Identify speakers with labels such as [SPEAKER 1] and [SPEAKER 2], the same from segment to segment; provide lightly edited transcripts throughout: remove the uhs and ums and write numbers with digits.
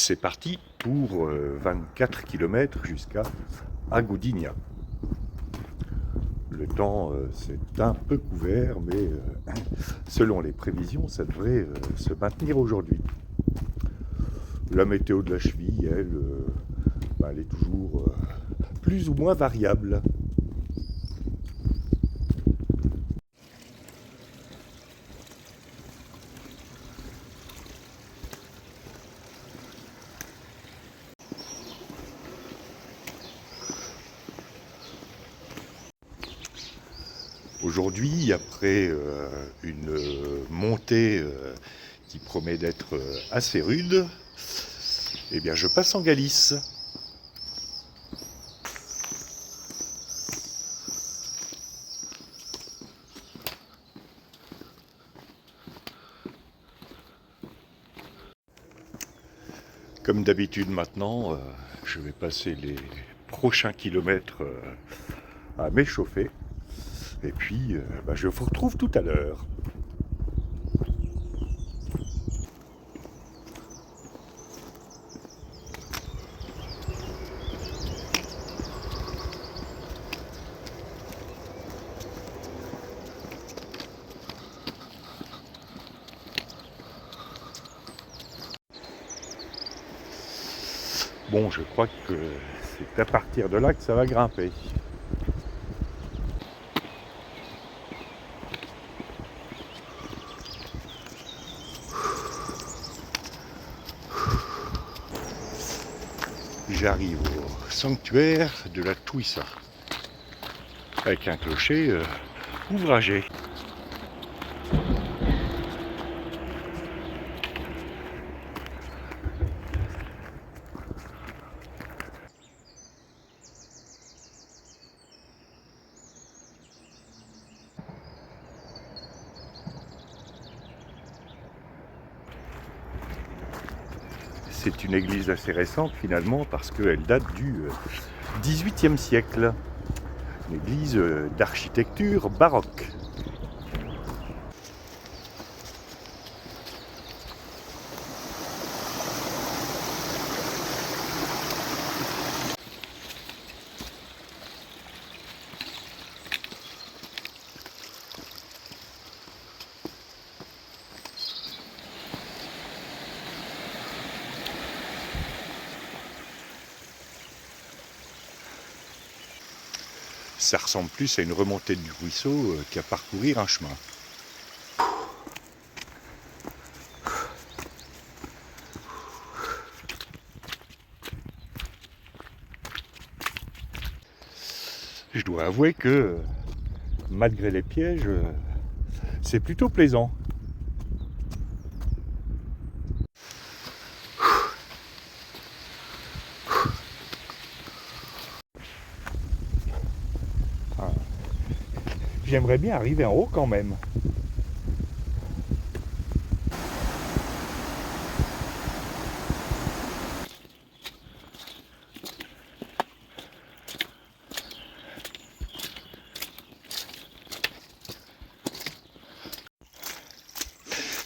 [SPEAKER 1] c'est parti pour 24 km jusqu'à Agoudigna. Le temps c'est un peu couvert, mais selon les prévisions, ça devrait se maintenir aujourd'hui. La météo de la cheville, elle, elle est toujours plus ou moins variable. Aujourd'hui, après une montée qui promet d'être assez rude, eh bien je passe en Galice. Comme d'habitude maintenant, je vais passer les prochains kilomètres à m'échauffer. Et puis, je vous retrouve tout à l'heure. Bon, je crois que c'est à partir de là que ça va grimper. J'arrive au sanctuaire de la Touissa, avec un clocher ouvragé. C'est une église assez récente finalement parce qu'elle date du XVIIIe siècle. Une église d'architecture baroque. Ça ressemble plus à une remontée du ruisseau qu'à parcourir un chemin. Je dois avouer que, malgré les pièges, c'est plutôt plaisant. J'aimerais bien arriver en haut quand même.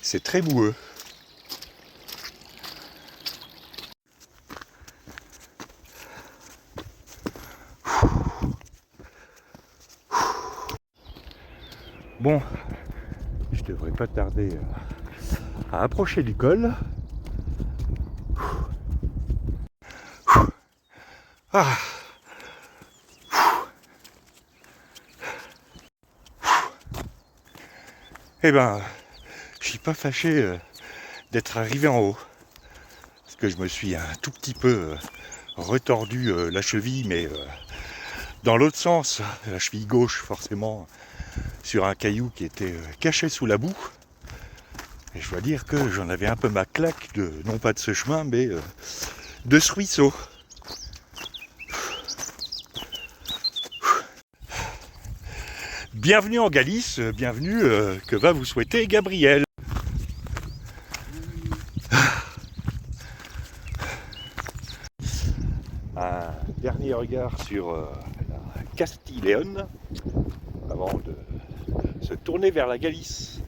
[SPEAKER 1] C'est très boueux. Bon, je devrais pas tarder à approcher du col. Ah. Eh ben, je suis pas fâché d'être arrivé en haut. Parce que je me suis un tout petit peu retordu la cheville, mais dans l'autre sens, la cheville gauche forcément, sur un caillou qui était caché sous la boue. Et je dois dire que j'en avais un peu ma claque, non pas de ce chemin, mais de ce ruisseau. Bienvenue en Galice, bienvenue, que va vous souhaiter Gabriel. Un dernier regard sur la Castille-Léon avant de se tourner vers la Galice.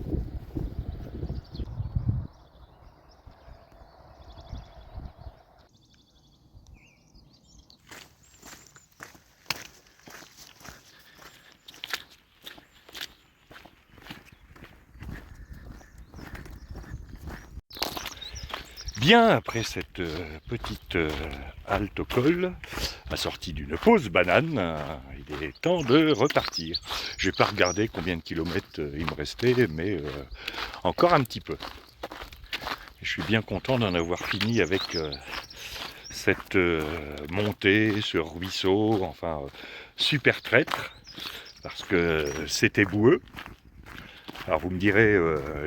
[SPEAKER 1] Bien après cette petite halte au col, assortie d'une pause banane, il est temps de repartir. Je n'ai pas regardé combien de kilomètres il me restait, mais encore un petit peu. Je suis bien content d'en avoir fini avec cette montée, ce ruisseau, enfin super traître, parce que c'était boueux. Alors vous me direz,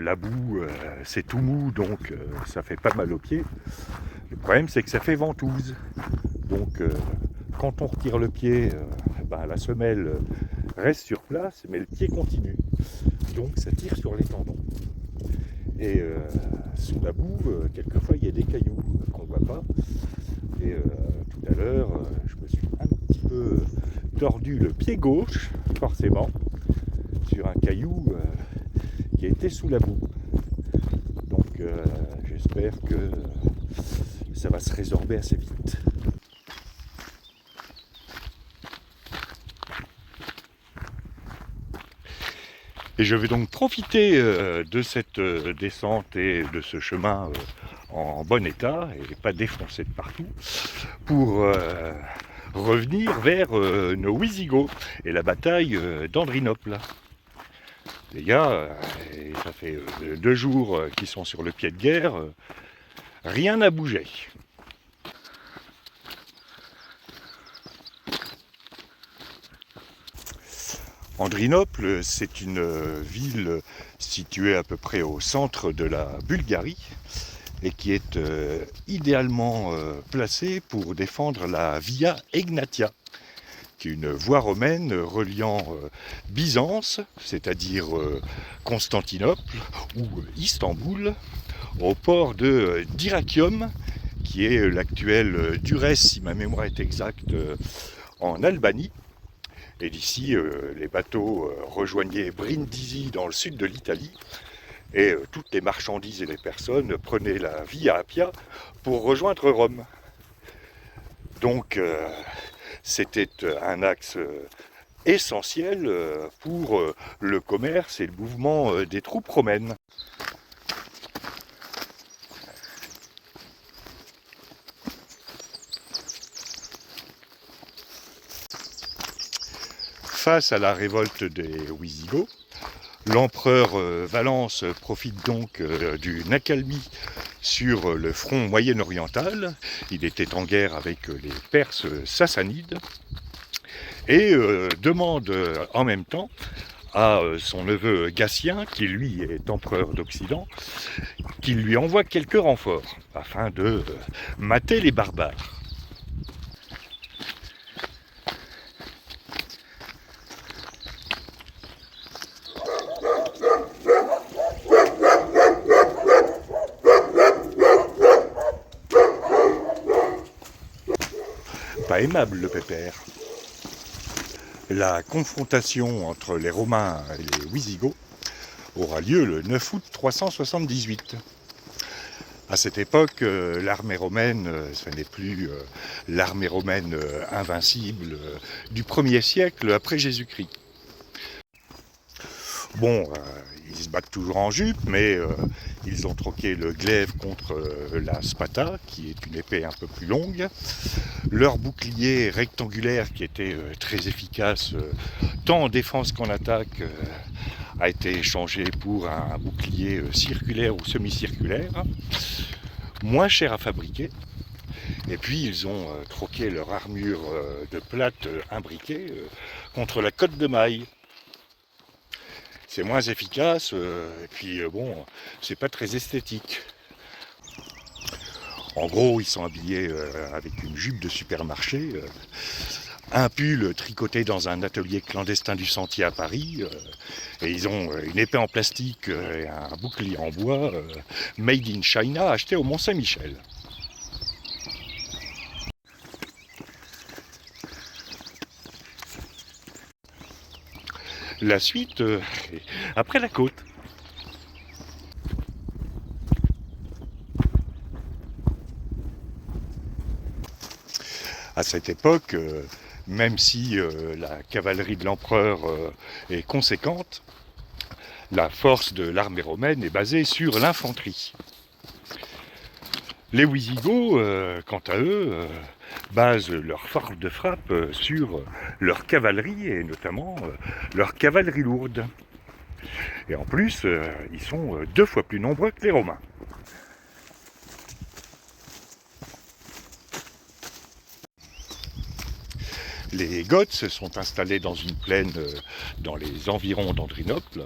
[SPEAKER 1] la boue, c'est tout mou, donc ça fait pas mal aux pieds. Le problème, c'est que ça fait ventouse. Donc quand on retire le pied, la semelle reste sur place, mais le pied continue. Donc ça tire sur les tendons. Et sous la boue, quelquefois, il y a des cailloux qu'on ne voit pas. Et tout à l'heure, je me suis un petit peu tordu le pied gauche, forcément, sur un caillou qui était sous la boue. Donc j'espère que ça va se résorber assez vite. Et je vais donc profiter de cette descente et de ce chemin en bon état et pas défoncé de partout pour revenir vers nos Wisigoths et la bataille d'Andrinople. Les gars, ça fait 2 jours qu'ils sont sur le pied de guerre, rien n'a bougé. Andrinople, c'est une ville située à peu près au centre de la Bulgarie et qui est idéalement placée pour défendre la Via Egnatia, qui est une voie romaine reliant Byzance, c'est-à-dire Constantinople ou Istanbul, au port de d'Irakium, qui est l'actuel Durrës, si ma mémoire est exacte, en Albanie. Et d'ici, les bateaux rejoignaient Brindisi dans le sud de l'Italie, et toutes les marchandises et les personnes prenaient la Via Appia pour rejoindre Rome. Donc c'était un axe essentiel pour le commerce et le mouvement des troupes romaines. Face à la révolte des Wisigoths, l'empereur Valence profite donc d'une accalmie sur le front moyen-oriental. Il était en guerre avec les Perses sassanides et demande en même temps à son neveu Gatien, qui lui est empereur d'Occident, qu'il lui envoie quelques renforts afin de mater les barbares. Pas aimable le pépère. La confrontation entre les Romains et les Wisigoths aura lieu le 9 août 378. À cette époque, l'armée romaine, ce n'est plus l'armée romaine invincible du 1er siècle après Jésus-Christ. Bon, ils se battent toujours en jupe, mais ils ont troqué le glaive contre la spata, qui est une épée un peu plus longue. Leur bouclier rectangulaire, qui était très efficace tant en défense qu'en attaque, a été changé pour un bouclier circulaire ou semi-circulaire, moins cher à fabriquer. Et puis ils ont troqué leur armure de plate imbriquée contre la cotte de maille. C'est moins efficace, et puis bon, c'est pas très esthétique. En gros, ils sont habillés avec une jupe de supermarché, un pull tricoté dans un atelier clandestin du Sentier à Paris, et ils ont une épée en plastique et un bouclier en bois, made in China, acheté au Mont-Saint-Michel. La suite, après la côte. À cette époque, même si la cavalerie de l'empereur est conséquente, la force de l'armée romaine est basée sur l'infanterie. Les Wisigoths, quant à eux, basent leur force de frappe sur leur cavalerie et notamment leur cavalerie lourde. Et en plus, ils sont 2 fois plus nombreux que les Romains. Les Goths se sont installés dans une plaine dans les environs d'Andrinople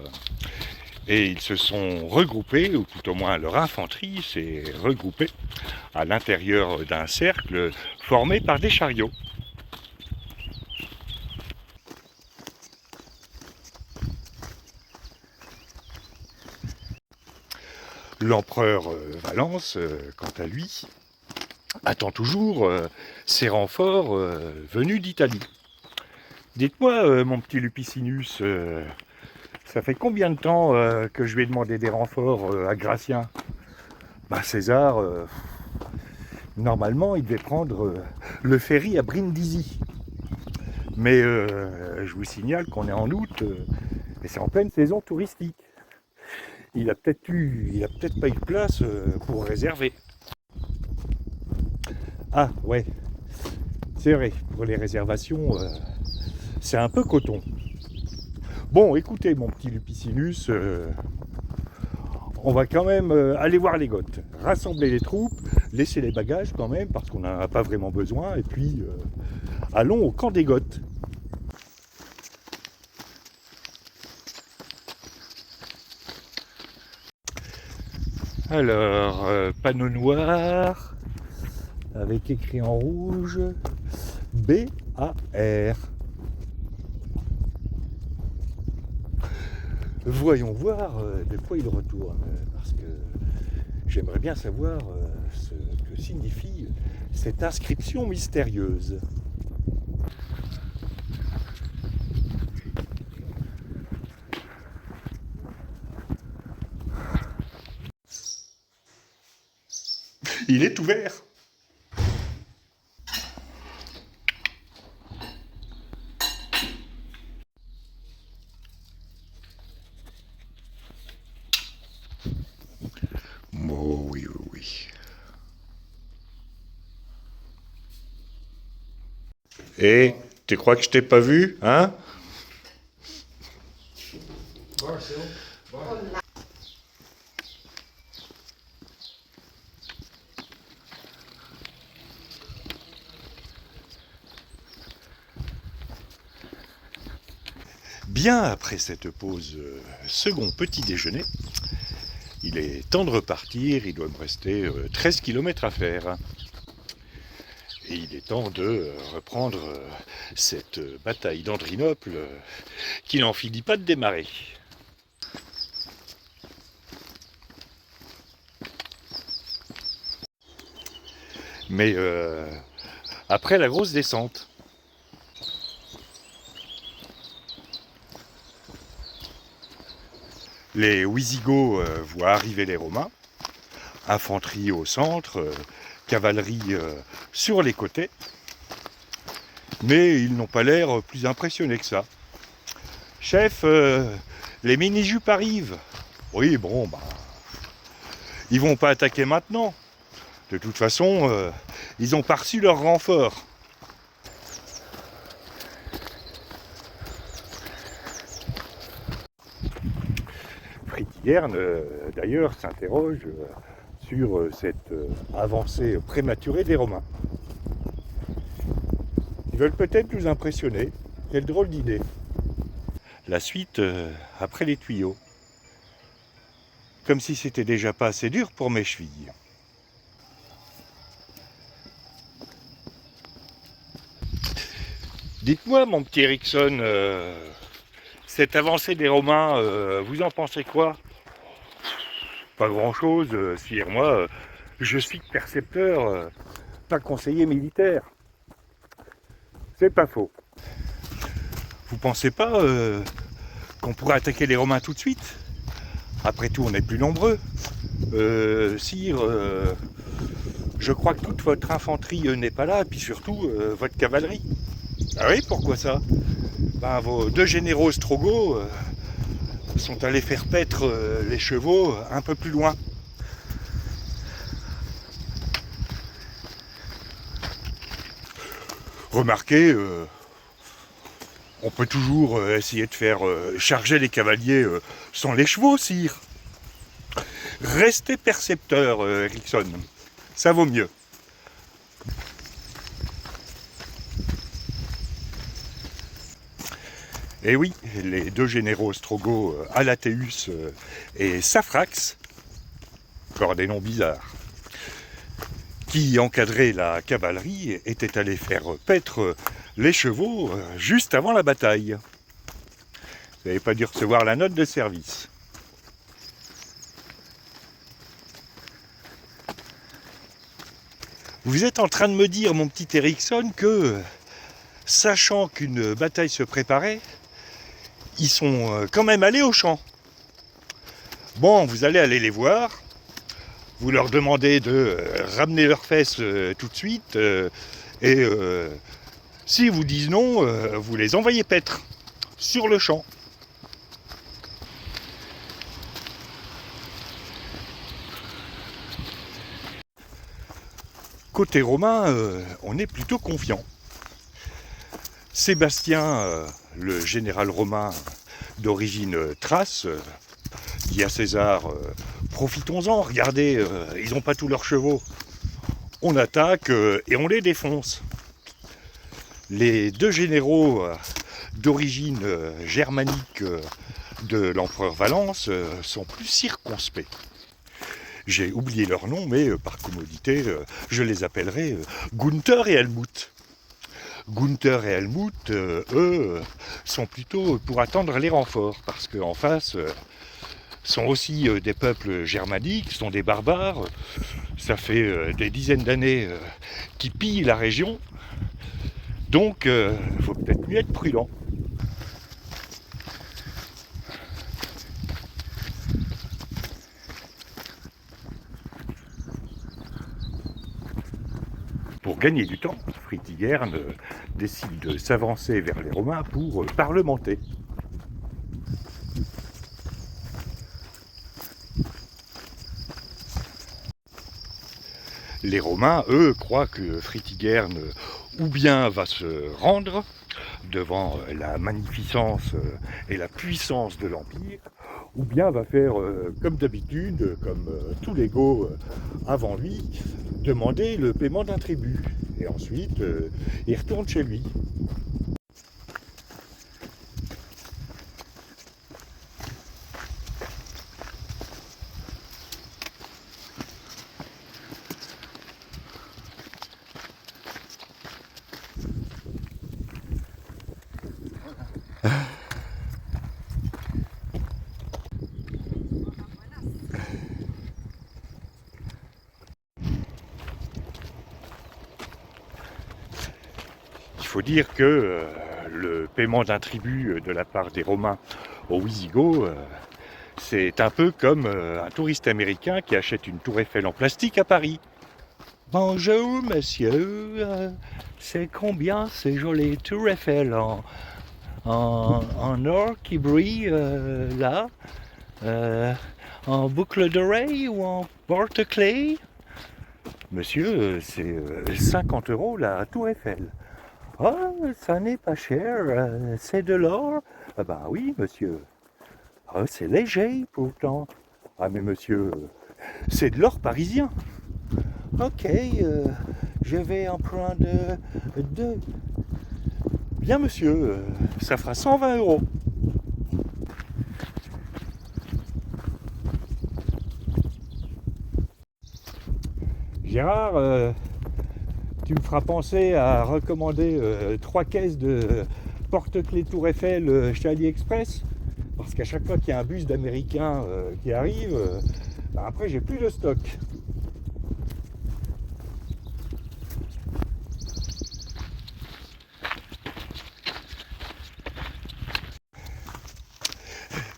[SPEAKER 1] et ils se sont regroupés, ou tout au moins leur infanterie s'est regroupée à l'intérieur d'un cercle formé par des chariots. L'empereur Valens, quant à lui, attend toujours ses renforts venus d'Italie. Dites-moi, mon petit Lupicinus, ça fait combien de temps que je vais demander des renforts à Gratien? César, normalement, il devait prendre le ferry à Brindisi. Mais je vous signale qu'on est en août et c'est en pleine saison touristique. Il a peut-être pas eu de place pour réserver. Ah ouais, c'est vrai, pour les réservations, c'est un peu coton. Bon, écoutez mon petit Lupicinus, on va quand même aller voir les Goths, rassembler les troupes, laisser les bagages quand même, parce qu'on n'en a pas vraiment besoin, et puis allons au camp des Goths. Alors, panneau noir, avec écrit en rouge, B-A-R. Voyons voir de quoi il retourne, parce que j'aimerais bien savoir ce que signifie cette inscription mystérieuse. Il est ouvert. Oh oui, oui, oui. Et tu crois que je t'ai pas vu, hein? Bien après cette pause second petit déjeuner, il est temps de repartir, il doit me rester 13 km à faire. Et il est temps de reprendre cette bataille d'Andrinople qui n'en finit pas de démarrer. Mais après la grosse descente, les Wisigoths voient arriver les Romains, infanterie au centre, cavalerie sur les côtés, mais ils n'ont pas l'air plus impressionnés que ça. Chef, les mini-jupes arrivent. Oui, bon, ils vont pas attaquer maintenant. De toute façon, ils ont pas reçu leur renfort. Fritigern, d'ailleurs, s'interroge sur cette avancée prématurée des Romains. Ils veulent peut-être nous impressionner. Quelle drôle d'idée. La suite après les tuyaux. Comme si c'était déjà pas assez dur pour mes chevilles. Dites-moi, mon petit Ericsson, cette avancée des Romains, vous en pensez quoi? Pas grand-chose, moi, je suis percepteur, pas conseiller militaire. C'est pas faux. Vous pensez pas qu'on pourrait attaquer les Romains tout de suite? Après tout, on est plus nombreux. Sire, je crois que toute votre infanterie n'est pas là, et puis surtout votre cavalerie. Ah oui, pourquoi ça? Vos 2 généraux ostrogoths sont allés faire paître les chevaux un peu plus loin. Remarquez, on peut toujours essayer de faire charger les cavaliers sans les chevaux, sire. Restez percepteur, Erickson. Ça vaut mieux. Et oui, les deux généraux Strogo, Alateus et Saphrax, encore des noms bizarres, qui encadraient la cavalerie, étaient allés faire paître les chevaux juste avant la bataille. Vous n'avez pas dû recevoir la note de service. Vous êtes en train de me dire, mon petit Erickson, que, sachant qu'une bataille se préparait, ils sont quand même allés au champ. Bon, vous allez aller les voir, vous leur demandez de ramener leurs fesses tout de suite, et s'ils vous disent non, vous les envoyez paître sur le champ. Côté romain, on est plutôt confiant. Sébastien, le général romain d'origine thrace, dit à César, profitons-en, regardez, ils n'ont pas tous leurs chevaux. On attaque et on les défonce. Les deux généraux d'origine germanique de l'empereur Valence sont plus circonspects. J'ai oublié leur nom, mais par commodité, je les appellerai Gunther et Helmut. Gunther et Helmut, eux, sont plutôt pour attendre les renforts, parce qu'en face, sont aussi des peuples germaniques, sont des barbares. Ça fait des dizaines d'années qu'ils pillent la région, donc il faut peut-être mieux être prudent. Pour gagner du temps, Fritigern décide de s'avancer vers les Romains pour parlementer. Les Romains, eux, croient que Fritigern ou bien va se rendre devant la magnificence et la puissance de l'Empire, ou bien va faire comme d'habitude, comme tous les Goths avant lui, demander le paiement d'un tribut. Et ensuite, il retourne chez lui. Il faut dire que le paiement d'un tribut de la part des Romains aux Wisigoths, c'est un peu comme un touriste américain qui achète une tour Eiffel en plastique à Paris. Bonjour monsieur, c'est combien ces jolies tours Eiffel en or qui brille là, en boucle d'oreille ou en porte-clés? Monsieur, c'est 50 € la tour Eiffel. Ah, ça n'est pas cher, c'est de l'or. Ah ben oui, monsieur. Ah, c'est léger pourtant. Ah mais monsieur, c'est de l'or parisien. Ok, je vais en prendre deux. Bien monsieur, ça fera 120 €. Gérard, tu me feras penser à recommander 3 caisses de porte-clés Tour Eiffel chez AliExpress, parce qu'à chaque fois qu'il y a un bus d'Américains qui arrive, après j'ai plus de stock.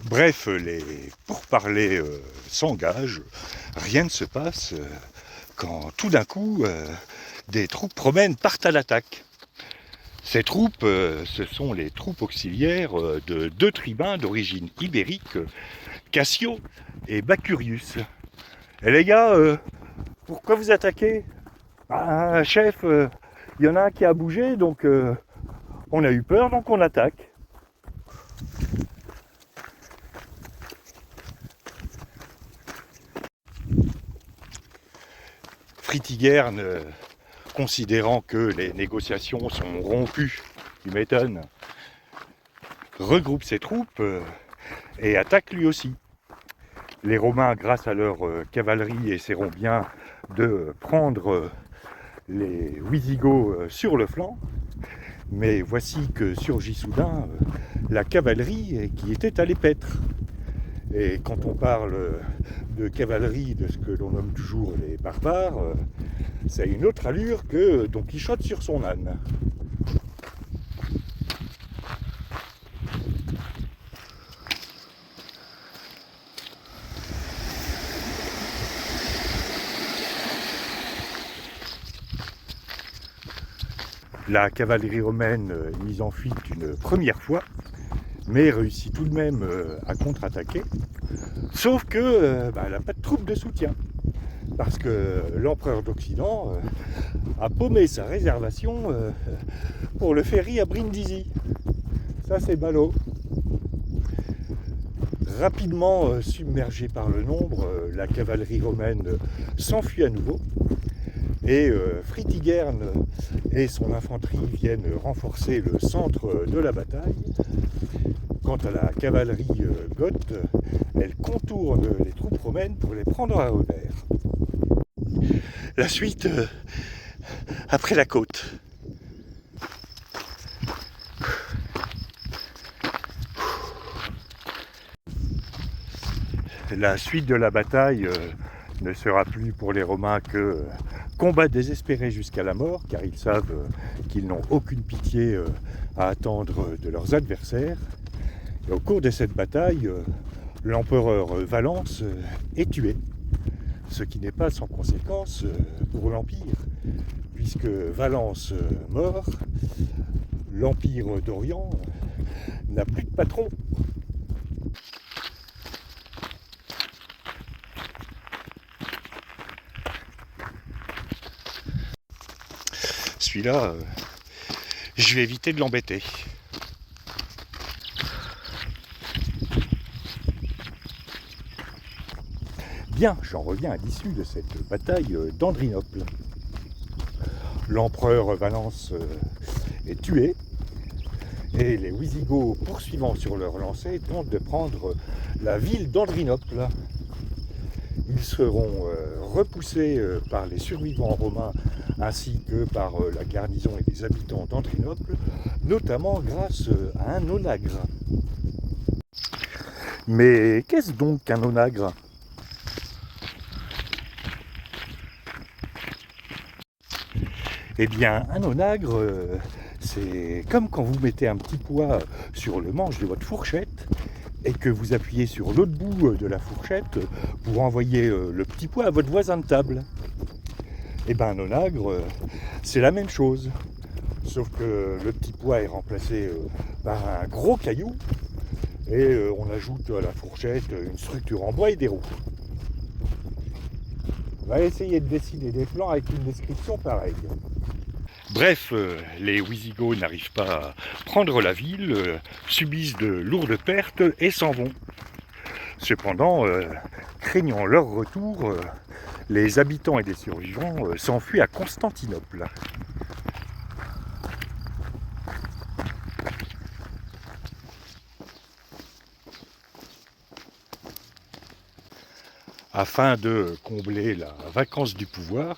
[SPEAKER 1] Bref, les pourparlers s'engagent, rien ne se passe quand tout d'un coup des troupes romaines partent à l'attaque. Ces troupes, ce sont les troupes auxiliaires de deux tribuns d'origine ibérique, Cassio et Bacurius. Et les gars, pourquoi vous attaquez? Chef, Il y en a un qui a bougé, donc on a eu peur, donc on attaque. Fritigern, considérant que les négociations sont rompues, il m'étonne, regroupe ses troupes et attaque lui aussi. Les Romains, grâce à leur cavalerie, essaieront bien de prendre les Wisigoths sur le flanc, mais voici que surgit soudain la cavalerie qui était à l'épetre. Et quand on parle de cavalerie, de ce que l'on nomme toujours les barbares, ça a une autre allure que Don Quichotte sur son âne. La cavalerie romaine est mise en fuite une première fois, mais réussit tout de même à contre-attaquer, sauf que elle n'a pas de troupes de soutien, parce que l'empereur d'Occident a paumé sa réservation pour le ferry à Brindisi. Ça c'est ballot. Rapidement submergée par le nombre, la cavalerie romaine s'enfuit à nouveau, et Fritigern et son infanterie viennent renforcer le centre de la bataille. Quant à la cavalerie goth, elle contourne les troupes romaines pour les prendre à revers. La suite après la côte. La suite de la bataille ne sera plus pour les Romains que combat désespéré jusqu'à la mort, car ils savent qu'ils n'ont aucune pitié à attendre de leurs adversaires. Et au cours de cette bataille, l'empereur Valence est tué, ce qui n'est pas sans conséquence pour l'Empire, puisque Valence mort, l'Empire d'Orient n'a plus de patron. Celui-là, je vais éviter de l'embêter. Bien, j'en reviens à l'issue de cette bataille d'Andrinople. L'empereur Valence est tué, et les Wisigoths, poursuivant sur leur lancée, tentent de prendre la ville d'Andrinople. Ils seront repoussés par les survivants romains ainsi que par la garnison et les habitants d'Andrinople, notamment grâce à un onagre. Mais qu'est-ce donc qu'un onagre ? Eh bien, un onagre, c'est comme quand vous mettez un petit poids sur le manche de votre fourchette et que vous appuyez sur l'autre bout de la fourchette pour envoyer le petit poids à votre voisin de table. Eh bien, un onagre, c'est la même chose, sauf que le petit poids est remplacé par un gros caillou et on ajoute à la fourchette une structure en bois et des roues. On va essayer de dessiner des plans avec une description pareille. Bref, les Wisigoths n'arrivent pas à prendre la ville, subissent de lourdes pertes et s'en vont. Cependant, craignant leur retour, les habitants et les survivants s'enfuient à Constantinople. Afin de combler la vacance du pouvoir,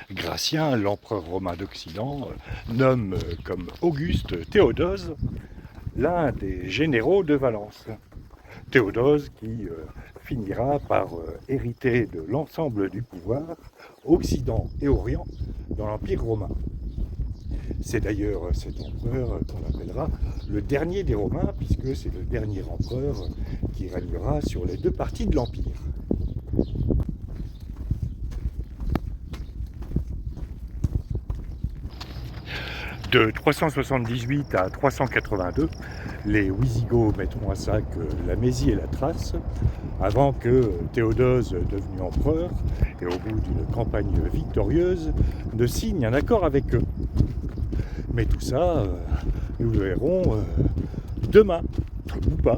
[SPEAKER 1] Gratien, l'empereur romain d'Occident, nomme comme Auguste Théodose, l'un des généraux de Valence. Théodose qui finira par hériter de l'ensemble du pouvoir, Occident et Orient, dans l'Empire romain. C'est d'ailleurs cet empereur qu'on appellera le dernier des Romains, puisque c'est le dernier empereur qui régnera sur les deux parties de l'Empire. De 378 à 382, les Wisigoths mettront à sac la Mésie et la Thrace, avant que Théodose, devenu empereur, et au bout d'une campagne victorieuse, ne signe un accord avec eux. Mais tout ça, nous le verrons demain, ou pas.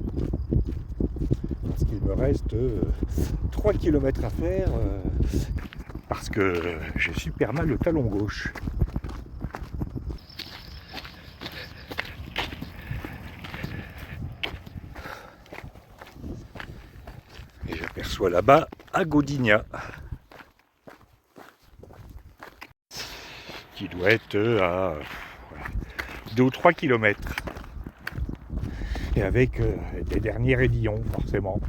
[SPEAKER 1] Parce qu'il me reste 3 km à faire, parce que j'ai super mal le talon gauche. Et j'aperçois là-bas Agodigna, qui doit être à 2 ou 3 km. Et avec des derniers raidillons, forcément.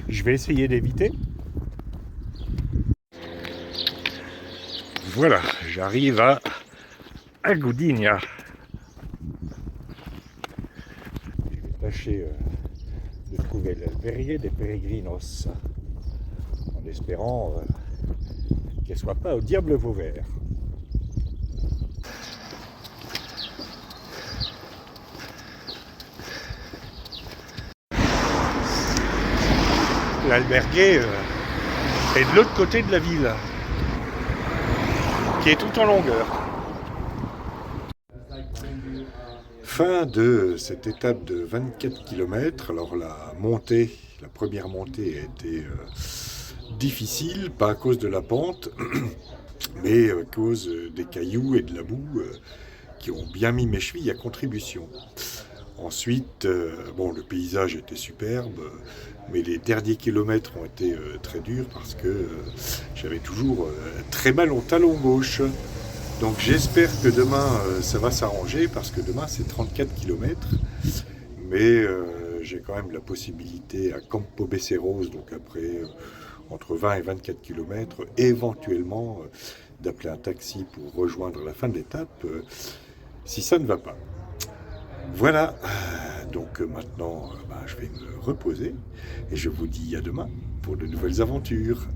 [SPEAKER 1] Je vais essayer d'éviter. Voilà, j'arrive à Agodigna. Je vais tâcher de trouver le verrier des Peregrinos, en espérant qu'elle ne soit pas au diable Vauvert. L'alberguer est de l'autre côté de la ville, qui est tout en longueur. Fin de cette étape de 24 km. Alors la première montée a été difficile, pas à cause de la pente, mais à cause des cailloux et de la boue qui ont bien mis mes chevilles à contribution. Ensuite, le paysage était superbe, mais les derniers kilomètres ont été très durs parce que j'avais toujours très mal au talon gauche. Donc j'espère que demain ça va s'arranger parce que demain c'est 34 km. Mais j'ai quand même la possibilité à Campo Beceros, donc après entre 20 et 24 km, éventuellement d'appeler un taxi pour rejoindre la fin de l'étape si ça ne va pas. Voilà, donc maintenant je vais me reposer et je vous dis à demain pour de nouvelles aventures.